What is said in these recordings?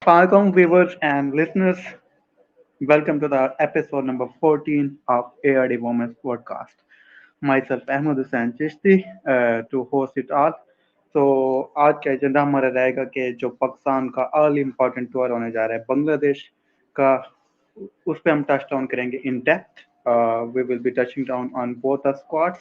Welcome, viewers and listeners. Welcome to the episode number 14 of ARD Women's Podcast. Myself, Ahmed Hussain Chishti, to host it all. तो आज का agenda हमारा रहेगा कि जो पाकिस्तान का ऑल इम्पोर्टेंट टूर होने जा रहा है बांग्लादेश का, उस पर हम टच डाउन करेंगे in depth. We will be touching down on both the squads,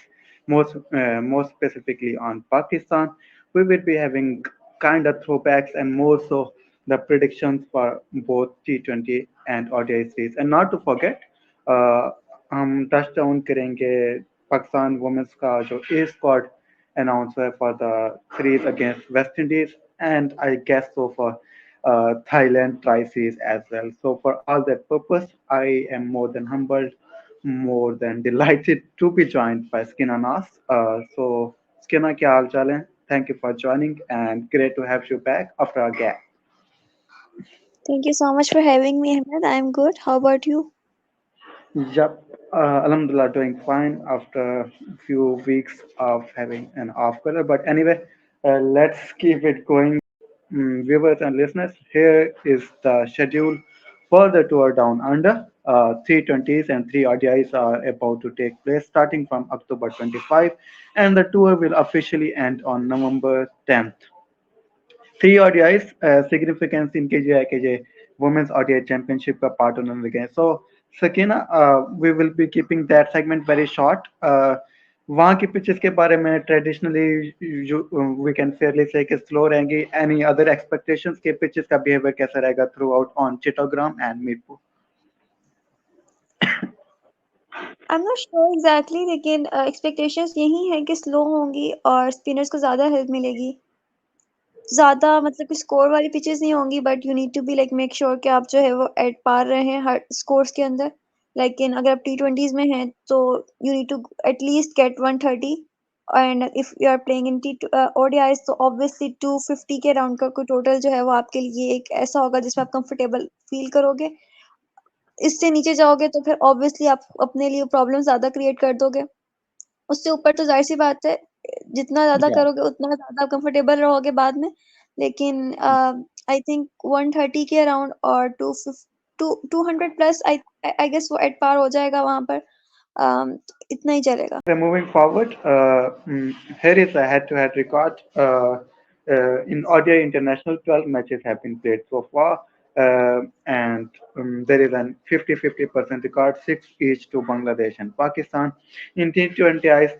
more specifically on Pakistan. We will be having kind of throwbacks and more so the predictions for both T20 and ODI series. And not to forget, uh, हम touch down करेंगे Pakistan women's का जो ए squad announce हुआ for the series against West Indies, and I guess so for Thailand tri series as well. So for all that purpose, I am more than humbled, more than delighted to be joined by Skina Nas. So Skina, क्या हाल चाल है? Thank you for joining and great to have you back after a gap. Thank you so much for having me, Ahmed. I'm good. How about you? Yep, Alhamdulillah, doing fine after a few weeks of having an off color. But anyway, let's keep it going. Viewers and listeners, here is the schedule for the tour down under. Three 20s and three RDIs are about to take place starting from October 25, and the tour will officially end on November 10th. Three ODIs, significance इनके जो है कि ये Women's ODI Championship का part उन्होंने लिखे हैं. So Sakina, we will be keeping that segment very short. वहाँ की पिचेस के बारे में ट्रेडिशनली वी कैन फेयरली से कि स्लो रहेंगी. एनी अदर एक्सपेक्टेशंस के पिचेस का बिहेवियर कैसा रहेगा throughout on Chattogram and Mirpur? I'm not sure exactly, लेकिन expectations यही है कि स्लो होंगी और स्पिनर्स को ज़्यादा हेल्प मिलेगी. ज़्यादा मतलब कि स्कोर वाली पिचेस नहीं होंगी, but you need to be like make sure कि आप जो है वो एट पार रहे हैं हर स्कोर्स के अंदर. लेकिन अगर आप T20s में हैं तो you need to at least get 130, and if you are playing in ODIs तो ऑब्वियसली 250 के राउंड का कोई टोटल जो है वो आपके लिए एक ऐसा होगा जिसमें आप कंफर्टेबल फील करोगे. इससे नीचे जाओगे तो फिर ऑब्वियसली आप अपने लिए प्रॉब्लम ज्यादा क्रिएट कर दोगे. उससे ऊपर तो जाहिर सी बात है, जितना ज्यादा Yeah. करोगे उतना ज्यादा आप कंफर्टेबल रहोगे बाद में. लेकिन आई थिंक 130 के अराउंड और 200 प्लस आई गेस वो एट पार हो जाएगा वहां पर. इतना ही चलेगा. Moving forward, here is a head-to-head record. In ODI International, 12 matches have been played so far, and there is an 50-50% record, 6 each to Bangladesh and Pakistan. In T20Is,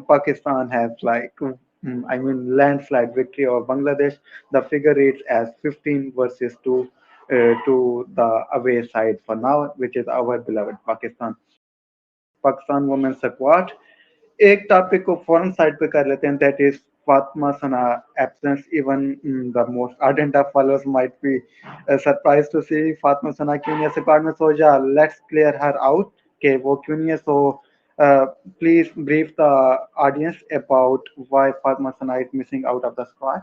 Pakistan has I mean, landslide victory over Bangladesh. The figure reads as 15 versus 2 to the away side for now, which is our beloved Pakistan. Pakistan women's squad. एक topic को फौरन side पे कर लेते हैं, that is Fatima Sana absence. Even the most ardent of followers might be surprised to see Fatima Sana क्यों नहीं है स्क्वाड में. सो या लेट्स क्लियर हर आउट कि वो क्यों नहीं है. So please brief the audience about why Fatima Sana is missing out of the squad.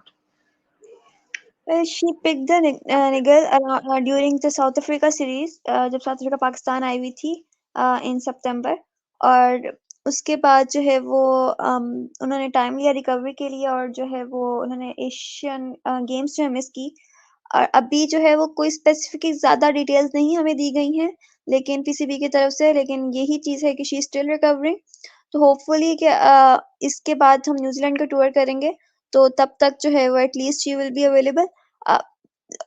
Well, she picked the niggle during the South Africa series, जब साउथ अफ्रीका पाकिस्तान आई हुई थी इन सितंबर. और उसके बाद जो है वो उन्होंने टाइम लिया रिकवरी के लिए, और जो है वो उन्होंने एशियन गेम्स जो है मिस की. और अभी जो है वो कोई स्पेसिफिक ज्यादा डिटेल्स नहीं हमें दी गई हैं, लेकिन पीसीबी की तरफ से. लेकिन यही चीज है कि शी स्टिल रिकवरिंग. तो होपफुली कि इसके बाद हम न्यूजीलैंड का टूर करेंगे तो तब तक जो है वो at least she will be available.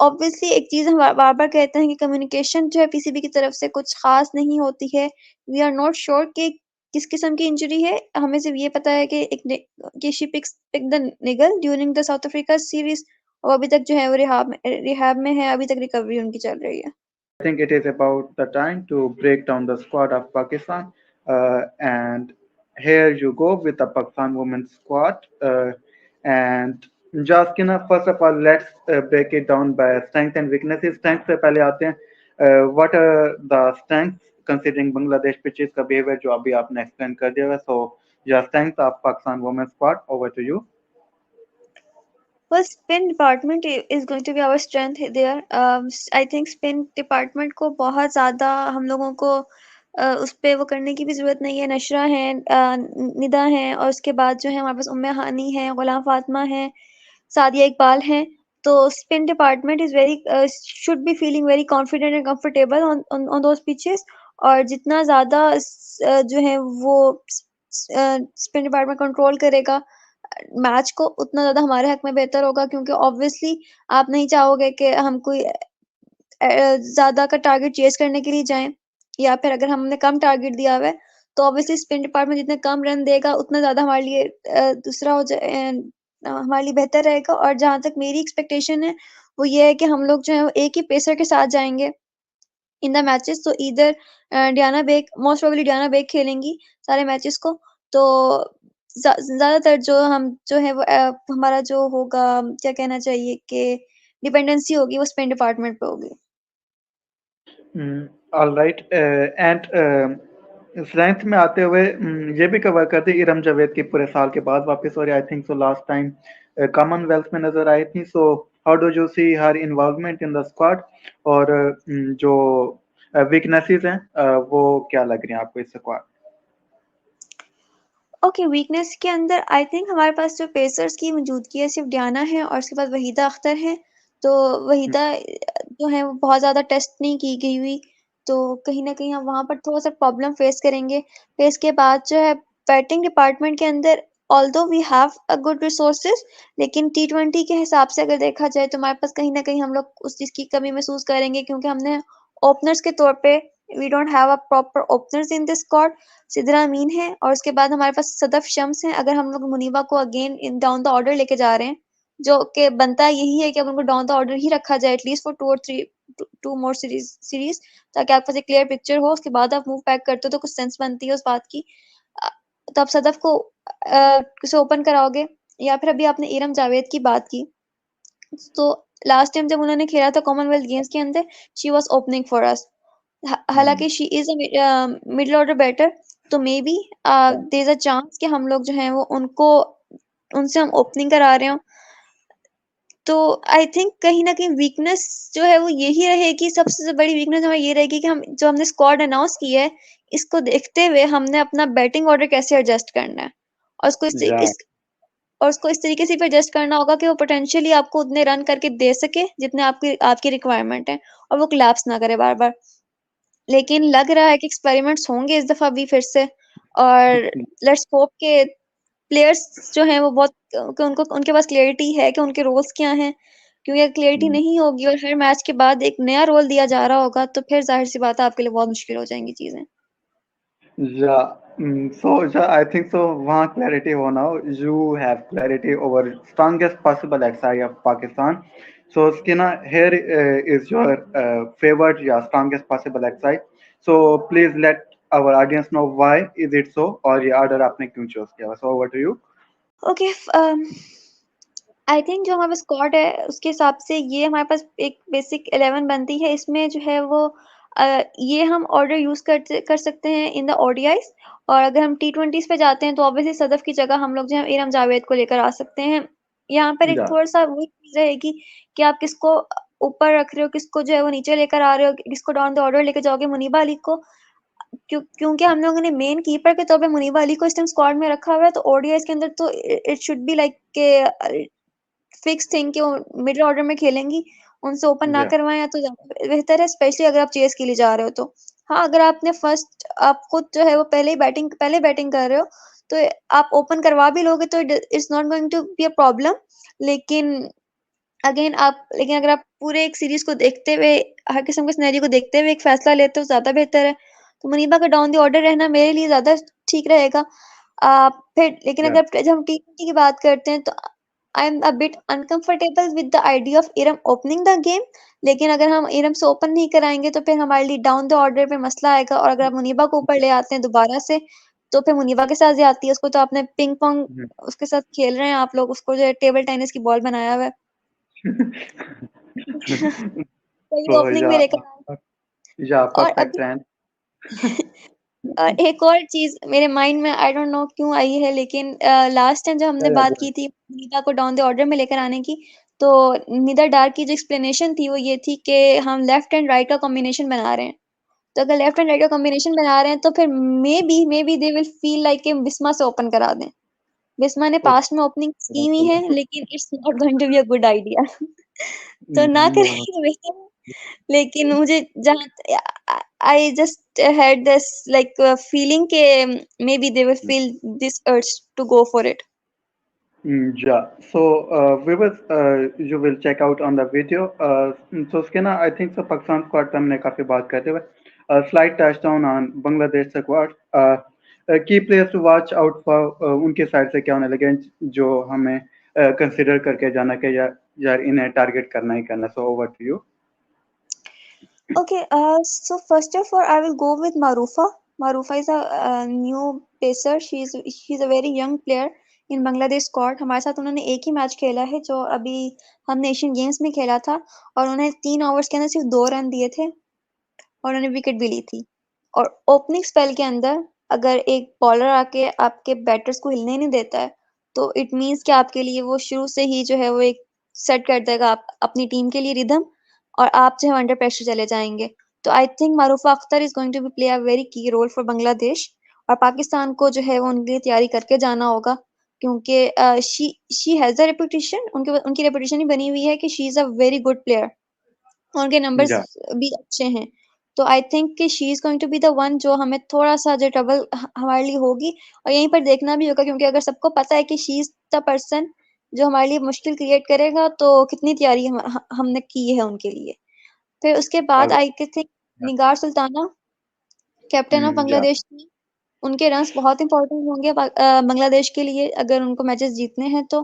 Obviously एक चीज हम बार बार कहते हैं कि कम्युनिकेशन जो है पीसीबी की तरफ से कुछ खास नहीं होती है. वी आर नॉट श्योर कि किस किस्म की इंजरी है. हमें सिर्फ ये पता है कि शी पिक द निगल during the south Africa series, और अभी तक जो है वो रिहाब में है. अभी तक रिकवरी उनकी चल रही है. I think it is about the time to break down the squad of Pakistan. And here you go with the Pakistan women's squad. And Jaskina, first of all, let's break it down by strength and weaknesses. Strength से पहले आते हैं. What are the strengths considering Bangladesh pitches का behavior जो अभी आपने explain कर दिया है. So, your strength of Pakistan women's squad, over to you. Well, spin department is going to be our strength there. I think spin department को बहुत ज़्यादा हम लोगों को उस पे वो करने की भी ज़रूरत नहीं है. नशरा है, निदा है, और उसके बाद जो है हमारे पास उम्मे हानी है, गुलाम फातिमा है, सादिया इकबाल हैं. तो spin department is very should be feeling very confident and comfortable on those pitches, और जितना ज़्यादा जो है वो spin department control करेगा मैच को, उतना ज़्यादा हमारे हक में बेहतर होगा, क्योंकि obviously आप नहीं चाहोगे कि हम कोई ज़्यादा का टारगेट चेस करने के लिए जाएं, या फिर अगर हमने कम टारगेट दिया हुआ है तो ऑब्वियसली स्पिन डिपार्टमेंट जितने कम रन देगा उतना ज़्यादा हमारे लिए दूसरा हमारे लिए बेहतर रहेगा। और जहाँ तक मेरी एक्सपेक्टेशन है वो ये है कि हम लोग जो है एक ही पेसर के साथ जाएंगे इन द मैचेस। तो इधर डियाना बेग, मोस्ट प्रोबेबली डियाना बेग खेलेंगी सारे मैचेस को। तो ज़्यादातर जो है वो हमारा जो होगा, क्या कहना चाहिए कि डिपेंडेंसी होगी वो स्पिन डिपार्टमेंट पे होगी। ऑल राइट एंड स्ट्रेंथ में आते हुए ये भी कवर करते इरम जावेद की पूरे साल के बाद वापस, और I think so last time Commonwealth में नजर आई थी। So how do you see her involvement in the squad, और जो वीकनेसेस हैं वो क्या लग रही हैं आपको इस स्क्वाड? ओके, वीकनेस के अंदर आई थिंक हमारे पास जो पेसर्स की मौजूदगी है सिर्फ डियाना है और उसके बाद वहीदा अख्तर है। तो वहीदा जो है वो बहुत ज़्यादा टेस्ट नहीं की गई हुई, तो कहीं ना कहीं हम वहाँ पर थोड़ा सा प्रॉब्लम फेस करेंगे। फिर इसके बाद जो है बैटिंग डिपार्टमेंट के अंदर although we have a good resources, लेकिन T20 के हिसाब से अगर देखा जाए तो हमारे पास कहीं ना कहीं हम लोग उस चीज़ की कमी महसूस करेंगे, क्योंकि हमने ओपनर्स के तौर पे we don't have a proper openers in this squad. Sidra Ameen है और उसके बाद हमारे पास सदफ शम्स हैं। अगर हम लोग मुनीबा को again in down the order लेके जा रहे हैं, जो कि बनता यही है कि अब उनको डाउन द ऑर्डर ही रखा जाए एटलीस्ट फॉर 2 और 3 सीरीज, ताकि आपके पास एक क्लियर पिक्चर हो। उसके बाद आप मूव बैक करते हो तो कुछ सेंस बनती है उस बात की। तो आप सदफ को किसे ओपन कराओगे, या फिर अभी आपने इरम जावेद की बात की, तो लास्ट टाइम जब उन्होंने खेला था कॉमनवेल्थ गेम्स के अंदर she was opening for us. हालांकि she is a middle order batter, तो maybe there is a chance कि हम लोग जो है वो उनसे हम ओपनिंग करा रहे हो। तो आई थिंक कहीं ना कहीं वीकनेस जो है वो यही रहेगी, सबसे बड़ी वीकनेस हमारी ये रहेगी कि हम जो हमने स्क्वाड अनाउंस किया है इसको देखते हुए हमने अपना बैटिंग ऑर्डर कैसे एडजस्ट करना है, और उसको इस तरीके से भी एडजस्ट करना होगा कि वो पोटेंशियली आपको उतने रन करके दे सके जितने आपकी आपकी रिक्वायरमेंट है, और वो कोलैप्स ना करे बार बार। लेकिन लग रहा है कि एक्सपेरिमेंट्स होंगे इस दफा भी फिर से, और लेट्स होप के प्लेयर्स जो हैं वो बहुत कि उनको उनके पास क्लैरिटी है कि उनके रोल्स क्या हैं, क्योंकि अगर क्लैरिटी नहीं होगी और हर मैच के बाद एक नया रोल दिया जा रहा होगा तो फिर जाहिर सी बात है आपके लिए बहुत मुश्किल हो जाएंगी चीजें। Yeah, yeah, I think so. वहाँ clarity हो now. You have clarity over strongest possible XI of Pakistan. So, Skina, here is your favorite, yeah, strongest possible XI. So, please let our audience know why is it so, और ये order आपने क्यों choose किया? So, over to you. Okay, I think जो हमारे पास squad है उसके हिसाब से ये हमारे पास एक बेसिक 11 बनती है। इसमें जो है वो ये हम ऑर्डर यूज कर सकते हैं इन द ओडीआईज, और अगर हम T20s पे जाते हैं तो ऑब्वियसली सदफ की जगह हम लोग जो है इरम जावेद को लेकर आ सकते हैं। यहाँ पर एक Yeah. थोड़ा सा वो चीज रहेगी कि आप किसको ऊपर रख रहे हो, किसको जो है वो नीचे लेकर आ रहे हो, किसको डाउन द ऑर्डर लेकर जाओगे। मुनीबा अली को क्योंकि हम लोगों ने मेन कीपर के तौर पे मुनीबा अली को इस टाइम स्क्वाड में रखा हुआ है, तो ओडीआईज के अंदर तो इट शुड बी लाइक के फिक्स थिंग कि वो मिडिल ऑर्डर में खेलेंगी, उनसे ओपन ना Yeah. करवाएं तो ज्यादा बेहतर है, स्पेशली अगर आप चेस के लिए जा रहे हो तो। हाँ, अगर आपने फर्स्ट आप खुद जो है वो पहले बैटिंग कर रहे हो तो आप ओपन करवा भी लोगे तो it's not going to be a problem. लेकिन लेकिन अगर आप पूरे एक सीरीज को देखते हुए, हर किस्म के सिनेरियो को देखते हुए एक फैसला लेते हो ज्यादा बेहतर है। तो मुनीबा का डाउन द ऑर्डर रहना मेरे लिए ज्यादा ठीक रहेगा। फिर लेकिन Yeah. अगर जब हम T20 की बात करते हैं तो I am a bit uncomfortable with the idea of Iram opening the game. लेकिन अगर हम इरम से ओपन नहीं कराएंगे तो फिर हमारे लिए डाउन द ऑर्डर पे मसला आएगा, और अगर आप मुनीबा को ऊपर ले आते हैं दोबारा से तो फिर मुनीबा के साथ ज्यादती है। उसको तो आपने पिंग पोंग उसके साथ खेल रहे हैं आप लोग, उसको जो है टेबल टेनिस की बॉल बनाया हुआ है। तो ये So, ओपनिंग में yeah, लेकर आ रहे yeah, हैं। और perfect अभी plan. और एक और चीज मेरे माइंड में आई डोंट नो क्यों आई है, लेकिन लास्ट टाइम जब हमने Yeah, बात yeah, की थी निदा को डाउन द ऑर्डर में लेकर आने की, तो निदा डार की जो एक्सप्लेनेशन थी वो ये थी कि हम लेफ्ट एंड राइट का कॉम्बिनेशन बना रहे हैं। तो अगर लेफ्ट एंड राइट का कॉम्बिनेशन बना रहे हैं तो फिर may be they will feel like कि बिस्मा से ओपन करा दें। बिस्मा ने okay. पास्ट में ओपनिंग की हुई है, लेकिन it's not going to be a good idea. तो ना नो करें तो बेहतर है। लेकिन मुझे जहाँ I just had this like feeling के maybe they will feel this urge to go for it. Yeah, so viewers, you will check out on the video. So उसके ना I think so Pakistan squad पे हमने काफी बात करते हुए slight touchdown on Bangladesh squad. Key players to watch out for उनके side से क्या होने लगे जो हमें कंसिडर करके जाना कि यार इन्हें टारगेट करना ही करना. So over to you. Okay, so first of all, I will go with Marufa. Marufa is a new pacer. She's a very young player in Bangladesh squad. हमारे साथ उन्होंने एक ही मैच खेला है जो अभी हमने एशियन गेम्स में खेला था और उन्होंने 3 ओवर्स के अंदर सिर्फ 2 रन दिए थे और उन्होंने विकेट भी ली थी। और ओपनिंग स्पेल के अंदर अगर एक बॉलर आके आपके बैटर्स को हिलने नहीं देता है तो इट मीन्स कि आपके लिए वो शुरू से ही जो है वो एक सेट कर देगा आप अपनी टीम के लिए रिदम और आप जो है अंडर प्रेशर चले जाएंगे। तो I think Marufa Akhter is going to be play a very key role for Bangladesh और पाकिस्तान को जो है वो उनके लिए तैयारी करके जाना होगा क्योंकि शी हैज अ रेपुटेशन उनकी रेपुटेशन ही बनी हुई है कि she is a very good player और उनके नंबर्स Yeah, भी अच्छे हैं। तो आई थिंक कि she is going to be the one जो हमें थोड़ा सा जो ट्रबल हमारे लिए होगी और यहीं पर देखना भी होगा क्योंकि अगर सबको पता है कि शी इज द पर्सन जो हमारे लिए मुश्किल क्रिएट करेगा तो कितनी तैयारी हमने की है उनके लिए। फिर उसके all बाद right. I think Nigar Sultana captain of Yeah, Bangladesh थी। उनके रन्स बहुत इंपॉर्टेंट होंगे बांग्लादेश के लिए अगर उनको मैचेस जीतने हैं तो।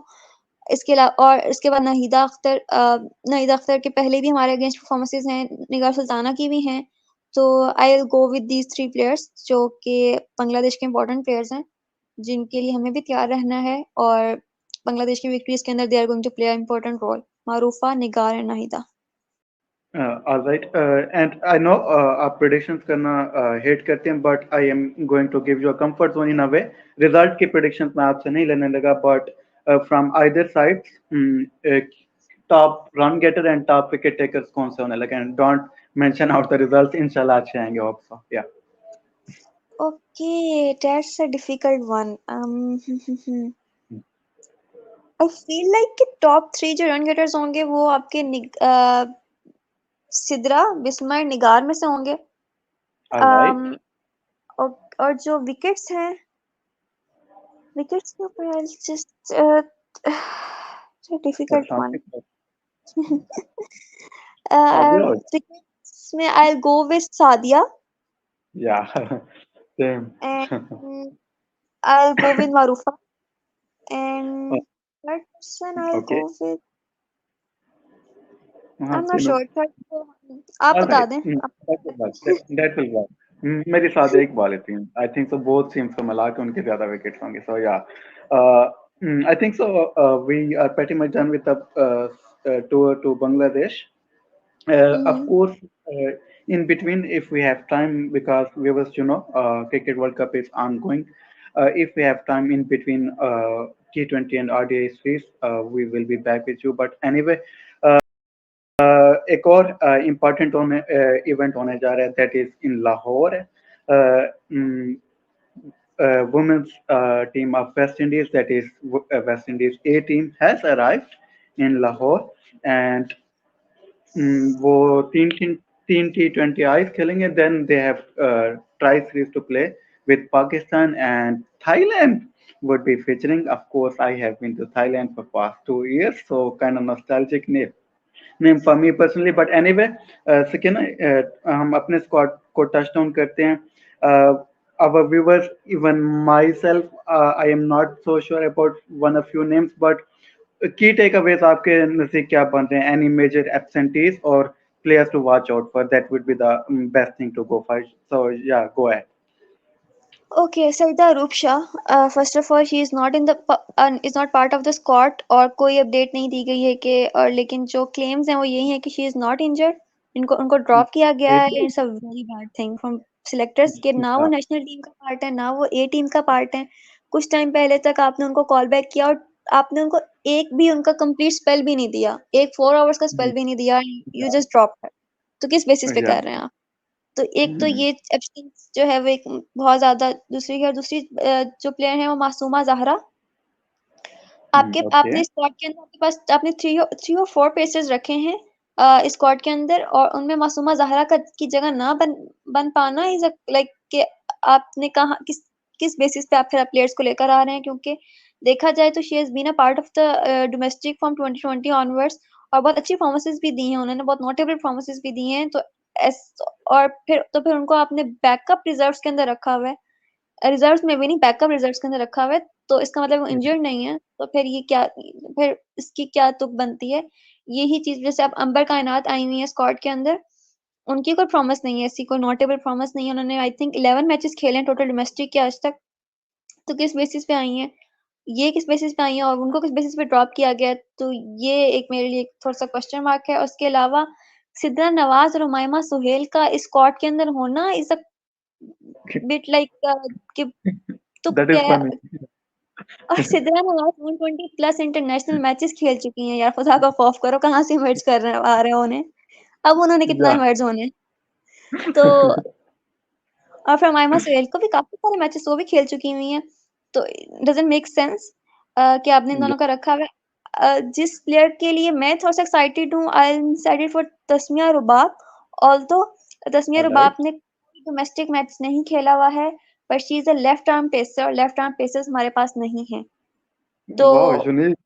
इसके अलावा और इसके बाद नाहिदा अख्तर के पहले भी हमारे अगेंस्ट परफॉर्मेंसेस हैं, निगार सुल्ताना की भी हैं। तो I will go with these 3 players जो कि बांग्लादेश के इंपॉर्टेंट प्लेयर्स हैं जिनके लिए हमें भी तैयार रहना है और बांग्लादेश की विक्ट्रीज के अंदर they are going to play a important role. Marufa, Nigar and Nahida. all right. And I know आप predictions करना hate करते हैं, but I am going to give you a comfort zone in a way. Result की predictions मैं आपसे नहीं लेने लगा, but from either side, top run getter and top wicket takers कौन से होने लगे? And don't mention out the results. इंशाल्लाह अच्छे आएंगे hope so. Yeah. Okay, that's a difficult one. I feel like कि टॉप 3 जो रन गेटर्स होंगे वो आपके सिद्रा, बिस्मय, निगार में से होंगे। All right. um, और जो विकेट्स हैं विकेट्स के ऊपर I just But difficult one. something Sadia. Wickets में I go with Sadia Yeah. Same. And I go with Marufa and third person I Okay. Go with I हाँ, एम नॉट तीनों. Sure. Third आप All बता right. दें That will work. आप। That will work. मेरे साथ एक बॉल थी. I think so both teams को मिला के उनके ज्यादा विकेट्स होंगे. So yeah. I think so. We are pretty much done with the tour to Bangladesh. Of course, in between, if we have time, because viewers, Cricket World Cup is ongoing. If we have time in between T20 and RDI series, we will be back with you. But anyway, एक और important event होने जा रहा है that is in Lahore. Women's team of West Indies, that is West Indies A team, has arrived in Lahore and वो तीन T20 ice खेलेंगे. Then they have try series to play with Pakistan and Thailand would be featuring. Of course, I have been to Thailand for past 2 years, so kind of nostalgic name for me personally. But anyway, सकिन हम अपने squad को touch down करते हैं. Our viewers, even myself, I am not so sure about one of few names, but की takeaways आपके नजदीक क्या बन रहे हैं? एनी मेजर एब्सेंटीज और players to watch out for? That would be the best thing to go for. So yeah, go ahead. Okay, Saida Rupsha, first of all, she is not is not part of the squad और कोई update नहीं दी गई है कि और लेकिन जो claims हैं वो यही है कि she is not injured. उनको ड्रॉप किया गया है. Really? It's a very bad thing from selectors के ना वो Yeah, नेशनल टीम का पार्ट है ना वो ए टीम का पार्ट है. कुछ टाइम पहले तक आपने उनको कॉल बैक किया और आपने उनको एक भी उनका कंप्लीट स्पेल भी नहीं दिया, एक 4 आवर्स का स्पेल भी नहीं दिया. You yeah, just drop her. तो किस बेसिस पे yeah. कर रहे हैं आप? तो एक तो ये एब्सेंस जो है वो एक बहुत ज्यादा दूसरी है और दूसरी जो प्लेयर है वो मासूमा जहरा Okay. आपने स्क्वाड के अंदर आपके पास आपने थ्री और फोर पेसर्स रखे हैं स्क्वाड के अंदर, और उनमें मासूमा जहरा का की जगह ना बन पाना इज लाइक कि आपने कहा किस बेसिस पे आप फिर प्लेयर्स को लेकर आ रहे हैं, क्योंकि देखा जाए तो she has been a part of the domestic from 2020 onwards, और बहुत अच्छी परफॉर्मेंसेस भी दी हैं उन्होंने, बहुत नोटेबल परफॉर्मेंसेस भी दी हैं। तो एस और फिर उनको आपने बैकअप रिजर्व्स के अंदर रखा हुआ है, रिजर्व्स में भी नहीं, बैकअप रिजर्व्स के अंदर रखा हुआ है, तो इसका मतलब वो Mhm. इंजर्ड नहीं है। तो फिर ये क्या, फिर इसकी क्या तुक बनती है? यही चीज, जैसे अब अंबर कायनात आई हुई है स्क्वाड के अंदर, उनकी कोई प्रॉमिस नहीं है, ऐसी कोई नोटेबल प्रॉमिस नहीं है। उन्होंने आई थिंक 11 मैचेस खेले हैं टोटल डोमेस्टिक के आज तक। तो किस बेसिस पे आई हैं, ये किस बेसिस पे आई हैं, और उनको किस बेसिस पे ड्रॉप किया गया? तो ये एक मेरे लिए थोड़ा सा क्वेश्चन मार्क है। उसके अलावा सिद्रा नवाज और उमायमा सुहेल का स्क्वाड के अंदर होना इज अ बिट लाइक कि तुक That is है। funny. और Sidra Nawaz 120 plus international matches खेल चुकी हैं यार, खुदा का खौफ करो, कहाँ से इमर्ज कर रहे आ रहे हो उन्हें, अब उन्होंने कितना Yeah. इमर्ज होने। तो और फिर उमाइमा सुहेल को भी काफी सारे मैचेस वो भी खेल चुकी हुई हैं, तो डजंट मेक सेंस कि आपने इन Yeah. दोनों का रखा हुआ है। जिस प्लेयर के लिए मैं थोड़ा सा एक्साइटेड हूँ, I am excited for Tasmia Rubab. Although Tasmia All right. Rubab ने डोमेस्टिक मैच नहीं खेला हुआ है, but she is a left arm pacer, और लेफ्ट आर्म पेसर्स हमारे पास नहीं है। तो Wow, unique.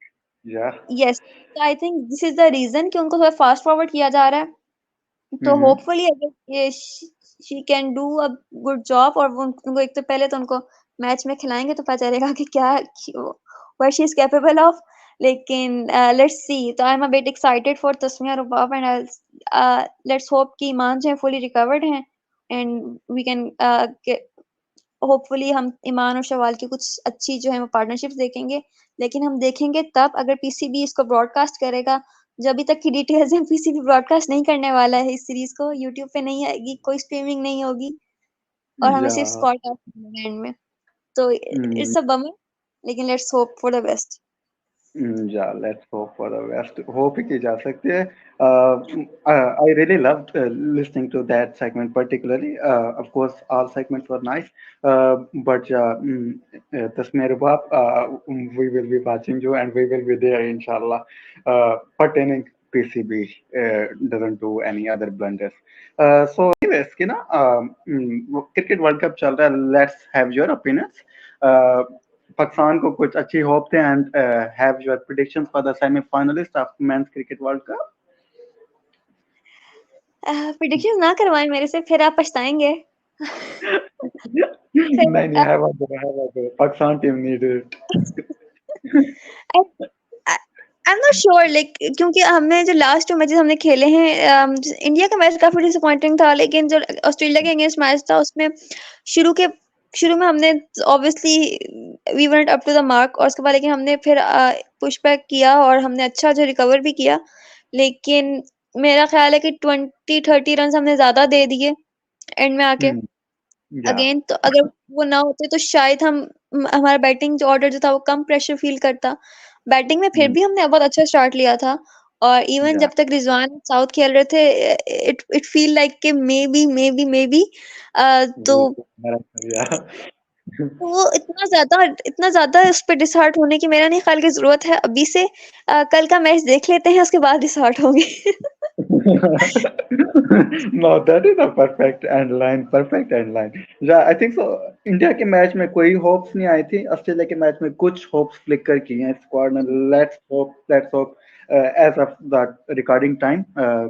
Yeah. Yes, I think this is the reason कि उनको थोड़ा फास्ट फॉरवर्ड किया जा रहा है। तो Mm-hmm. होपफुली अगर ये she can do a good job, और वो उनको एक तो पहले तो उनको मैच में खिलाएंगे तो पता चलेगा कि क्या what she is capable of. लेकिन लेट्स सी, तो I am a bit excited for Tasmia Rubab, and let's hope कि ईमान जो है फुली रिकवर्ड हैं, एंड वी कैन होपफुली हम ईमान और शवाल की कुछ अच्छी जो है वो पार्टनरशिप्स देखेंगे। लेकिन हम देखेंगे तब अगर पीसीबी इसको ब्रॉडकास्ट करेगा। जो अभी तक की डिटेल्स हैं, पीसीबी ब्रॉडकास्ट नहीं करने वाला है इस सीरीज को, यूट्यूब पे नहीं आएगी, कोई स्ट्रीमिंग नहीं होगी, और हमें सिर्फ Yeah. स्कॉट मिलेगा एंड में। तो Mm. इट्स अ बमर, लेकिन let's hope for the best. Yeah, let's hope for the best. Hope की जा सकती है. I really loved listening to that segment particularly. Of course, all segments were nice. But Tasmir Rubab, we will be watching you and we will be there, inshallah. Pertaining PCB doesn't do any other blunders. So, anyways, कि ना cricket world cup चल रहा है. Let's have your opinions. Uh, Pakistan को कुछ अच्छी hope थे and have your predictions for the semifinalist of men's cricket world cup. Prediction ना करवाएं मेरे से, फिर आप पछताएंगे। फिर नहीं नहीं, have Pakistan team need it. I am not sure, like क्योंकि हमने जो लास्ट मैचेस हमने खेले हैं, इंडिया का मैच काफी डिसअपॉइंटिंग था, लेकिन जो ऑस्ट्रेलिया के अगेंस्ट मैच था उसमें शुरू के शुरू में हमने obviously we went up to the mark, और उसके बाद लेकिन हमने फिर पुश बैक किया और हमने अच्छा जो रिकवर भी किया। लेकिन मेरा ख्याल है कि 20-30 रन हमने ज्यादा दे दिए एंड में आके या. अगेन। तो अगर वो ना होते तो शायद हमारा बैटिंग जो ऑर्डर जो था वो कम प्रेशर फील करता। बैटिंग में फिर भी हमने बहुत अच्छा स्टार्ट लिया था, और इवन या. जब तक रिजवान साउथ खेल रहे थे, इट इट फील लाइक कि मे बी तो या. वो इतना ज्यादा इस पे डिसहार्ट होने की मेरा नहीं ख्याल की जरूरत है अभी से। कल का मैच देख लेते हैं, उसके बाद डिसहार्ट होंगे। No, that is a perfect end line. Perfect end line. Yeah, I think so. India के मैच में कोई होप्स नहीं आई थी. ऑस्ट्रेलिया के मैच में कुछ होप्स फ्लिकर की हैं स्क्वाड ने. Let's hope as of the recording time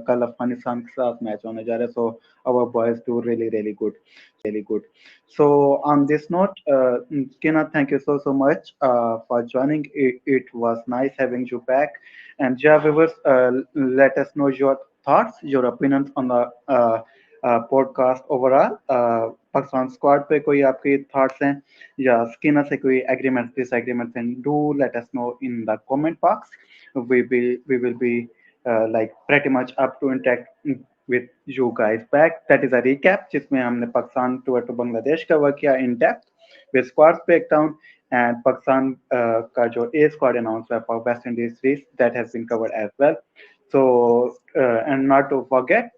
कल अफगानिस्तान के साथ मैच होने जा रहा है. So our boys do really good. So on this note, Kina, thank you so much for joining. It was nice having you back. And yeah, viewers, let us know your thoughts, your opinions on the podcast overall. Pakistan squad पे कोई आपके thoughts हैं या Skinner से कोई agreement disagreements हैं, do let us know in the comment box. We will be like pretty much up to interact with you guys back. That is a recap जिसमें हमने पाकिस्तान टू बांग्लादेश कवर किया in depth with squads breakdown, and Pakistan का जो A squad announce हुआ for West Indies series, that has been covered as well. So and not to forget,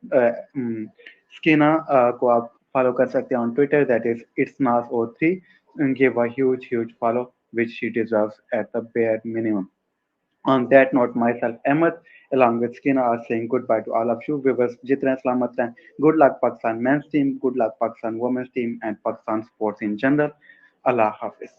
Skina को आप follow कर सकते हैं on Twitter, that is itsnas03, and give a huge follow which she deserves at the bare minimum. On that note, myself, Ahmed, along with Skina, are saying goodbye to all of you viewers. Jitne Salamat raheं. Good luck, Pakistan men's team. Good luck, Pakistan women's team, and Pakistan sports in general. Allah Hafiz.